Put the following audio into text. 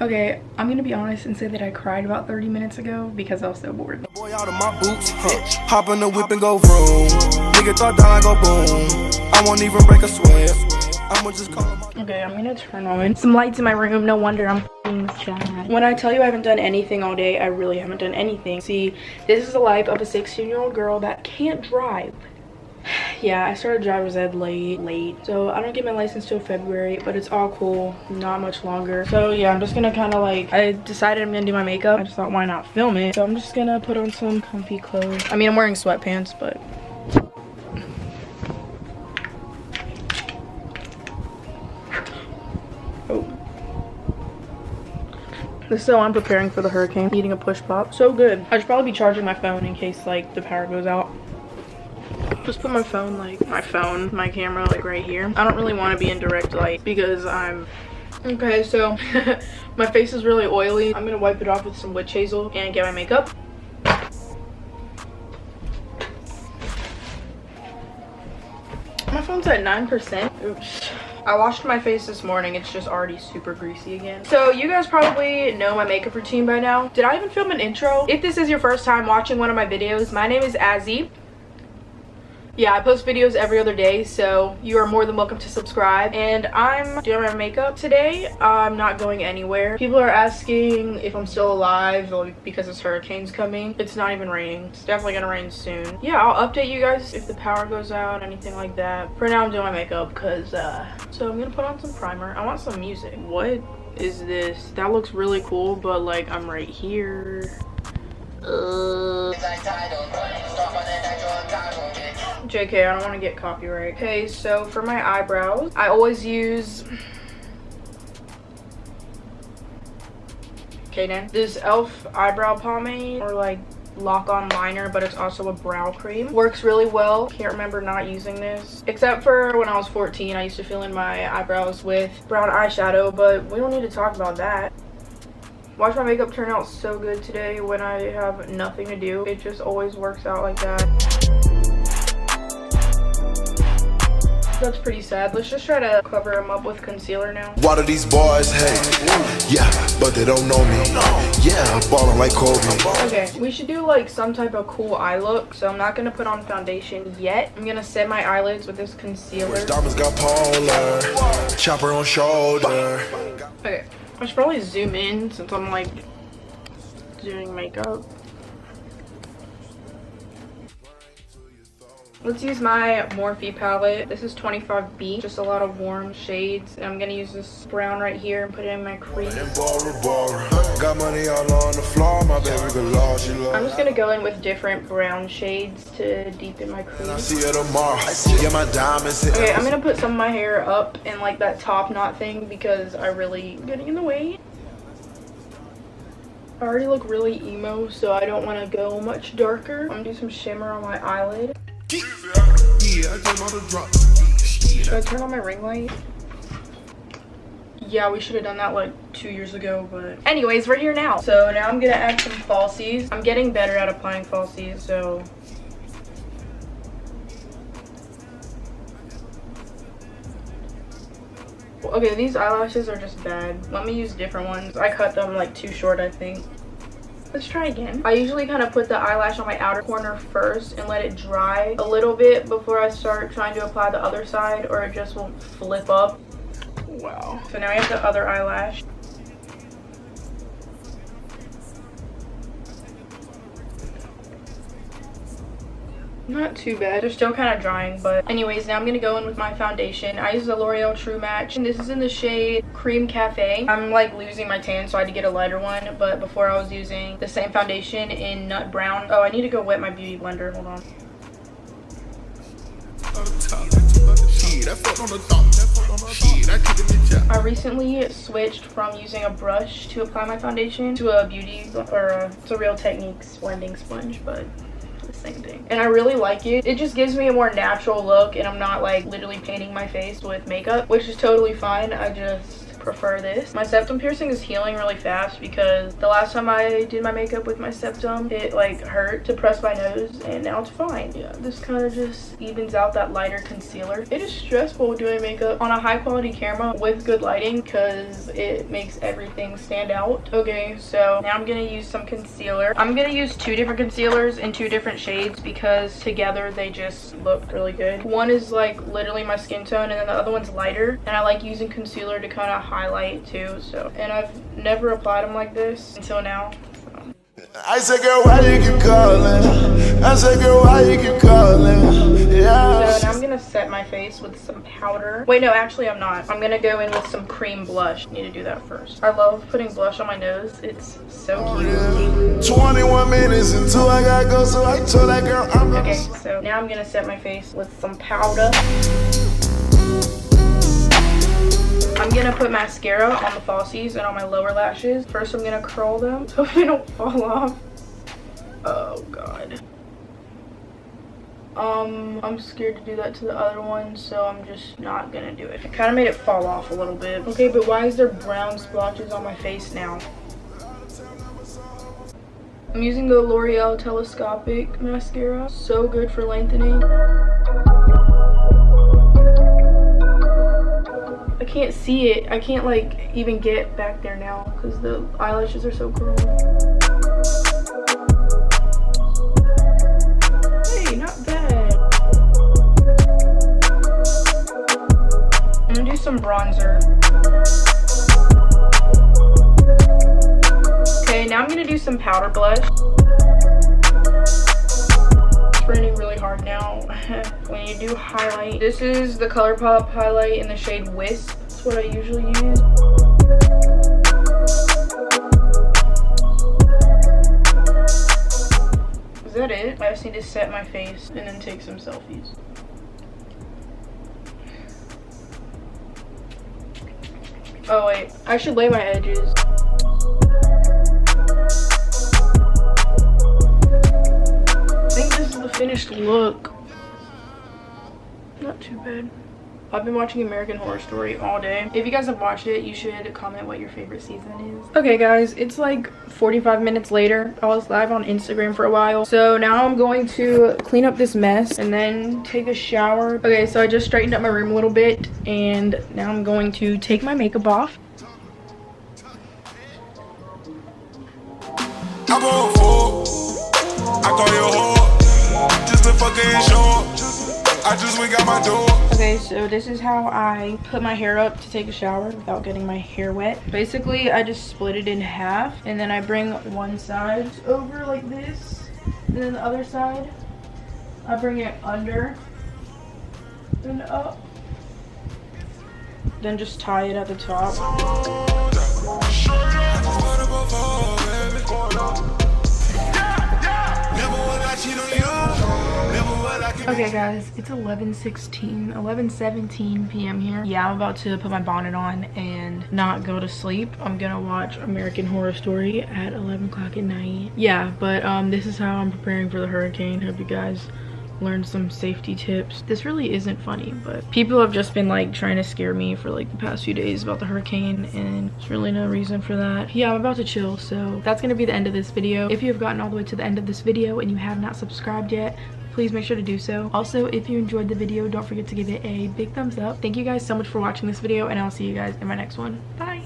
Okay, I'm gonna be honest and say that I cried about 30 minutes ago because I was so bored. Boy out of my boots, hop in the whip and go vroom. Nigga thought down, I go boom. I won't even break a sweat. I'ma just call him. Okay, I'm gonna turn on some lights in my room. No wonder I'm shy. When I tell you I haven't done anything all day, I really haven't done anything. See, this is the life of a 16-year-old girl that can't drive. Yeah, I started driver's ed late, so I don't get my license till February, but it's all cool, not much longer. So yeah, I'm just gonna kind of like, I decided I'm gonna do my makeup. I just thought, why not film it? So I'm just gonna put on some comfy clothes. I mean, I'm wearing sweatpants, but oh, this is how I'm preparing for the hurricane. Eating a push pop, so good. I should probably be charging my phone in case like the power goes out. Just put my phone, like my camera like right here. I don't really want to be in direct light because I'm okay. So my face is really oily. I'm gonna wipe it off with some witch hazel and get my makeup. My phone's at 9%. Oops. I washed my face this morning. It's just already super greasy again. So you guys probably know my makeup routine by now. Did I even film an intro? If this is your first time watching one of my videos, my name is Azzy. Yeah, I post videos every other day, so you are more than welcome to subscribe. And I'm doing my makeup today. I'm not going anywhere. People are asking if I'm still alive, like, because this hurricane's coming. It's not even raining. It's definitely gonna rain soon. Yeah, I'll update you guys if the power goes out, anything like that. For now, I'm doing my makeup because, so I'm gonna put on some primer. I want some music. What is this? That looks really cool, but like, I'm right here. JK, I don't want to get copyright. Okay, so for my eyebrows, I always use this e.l.f. eyebrow pomade or like lock-on liner, but it's also a brow cream. Works really well. Can't remember not using this, except for when I was 14. I used to fill in my eyebrows with brown eyeshadow, but we don't need to talk about that. Watch my makeup turn out so good today when I have nothing to do. It just always works out like that. That's pretty sad. Let's just try to cover them up with concealer now. Why do these boys hate? Yeah, but they don't know me. Yeah, I'm balling like Kobe. Okay, we should do like some type of cool eye look. So I'm not gonna put on foundation yet. I'm gonna set my eyelids with this concealer. Diamonds got polar, chopper on shoulder. Okay, I should probably zoom in since I'm like doing makeup. Let's use my Morphe palette. This is 25B, just a lot of warm shades. And I'm gonna use this brown right here and put it in my crease. Got money all on the floor, my baby good Lord, she love. I'm just gonna go in with different brown shades to deepen my crease. I see you tomorrow. Get my diamonds. Okay, I'm gonna put some of my hair up in like that top knot thing because I really getting in the way. I already look really emo, so I don't want to go much darker. I'm gonna do some shimmer on my eyelid. Should I turn on my ring light? Yeah, we should have done that like 2 years ago, but anyways, we're here now. So now I'm gonna add some falsies. I'm getting better at applying falsies, so okay, these eyelashes are just bad. Let me use different ones. I cut them like too short, I think. Let's try again. I usually kind of put the eyelash on my outer corner first and let it dry a little bit before I start trying to apply the other side, or it just won't flip up. Wow. So now I have the other eyelash. Not too bad. They're still kind of drying, but anyways, now I'm gonna go in with my foundation. I use the L'Oreal True Match, and this is in the shade Cream Cafe. I'm like losing my tan, so I had to get a lighter one, but before I was using the same foundation in Nut Brown. Oh, I need to go wet my beauty blender. Hold on. I recently switched from using a brush to apply my foundation to a it's a Real Techniques blending sponge, but same thing, and I really like it. It just gives me a more natural look, and I'm not like literally painting my face with makeup, which is totally fine. I just prefer this. My septum piercing is healing really fast because the last time I did my makeup with my septum, it like hurt to press my nose, and now it's fine. Yeah, this kind of just evens out that lighter concealer. It is stressful doing makeup on a high quality camera with good lighting because it makes everything stand out. Okay, so now I'm gonna use some concealer. I'm gonna use 2 different concealers in 2 different shades because together they just look really good. One is like literally my skin tone, and then the other one's lighter, and I like using concealer to kind of highlight too. So, and I've never applied them like this until now. I said, girl, why you keep calling? I said, girl, why you keep calling? Yeah. So now I'm gonna set my face with some powder. Wait, no, actually I'm not. I'm gonna go in with some cream blush. Need to do that first. I love putting blush on my nose. It's so cute. 21 minutes until I gotta go, so I told that girl I'm okay, so now I'm gonna set my face with some powder. I'm gonna put mascara on the falsies and on my lower lashes. First, I'm gonna curl them so they don't fall off. Oh god. I'm scared to do that to the other one, so I'm just not gonna do it. I kind of made it fall off a little bit. Okay, but why is there brown splotches on my face now? I'm using the L'Oreal Telescopic mascara. So good for lengthening. I can't see it. I can't like even get back there now because the eyelashes are so curly. Hey, not bad. I'm gonna do some bronzer. Okay, now I'm gonna do some powder blush. It's raining really hard now. When you do highlight, this is the ColourPop highlight in the shade Wisp. That's what I usually use. Is that it? I just need to set my face and then take some selfies. Oh wait, I should lay my edges. I think this is the finished look. Not too bad. I've been watching American Horror Story all day. If you guys have watched it, you should comment what your favorite season is. Okay guys, it's like 45 minutes later. I was live on Instagram for a while. So now I'm going to clean up this mess and then take a shower. Okay, so I just straightened up my room a little bit and now I'm going to take my makeup off. I'm on full. I call you a whore. Just a fucking short. I just went out my door. Okay, so this is how I put my hair up to take a shower without getting my hair wet. Basically, I just split it in half and then I bring one side over like this, and then the other side I bring it under and up. Then just tie it at the top. Okay guys, it's 11:17 p.m. here. Yeah, I'm about to put my bonnet on and not go to sleep. I'm gonna watch American Horror Story at 11 o'clock at night. Yeah, but this is how I'm preparing for the hurricane. Hope you guys learned some safety tips. This really isn't funny, but people have just been like trying to scare me for like the past few days about the hurricane, and there's really no reason for that. Yeah, I'm about to chill, so that's gonna be the end of this video. If you have gotten all the way to the end of this video and you have not subscribed yet, please make sure to do so. Also, if you enjoyed the video, don't forget to give it a big thumbs up. Thank you guys so much for watching this video, and I'll see you guys in my next one. Bye.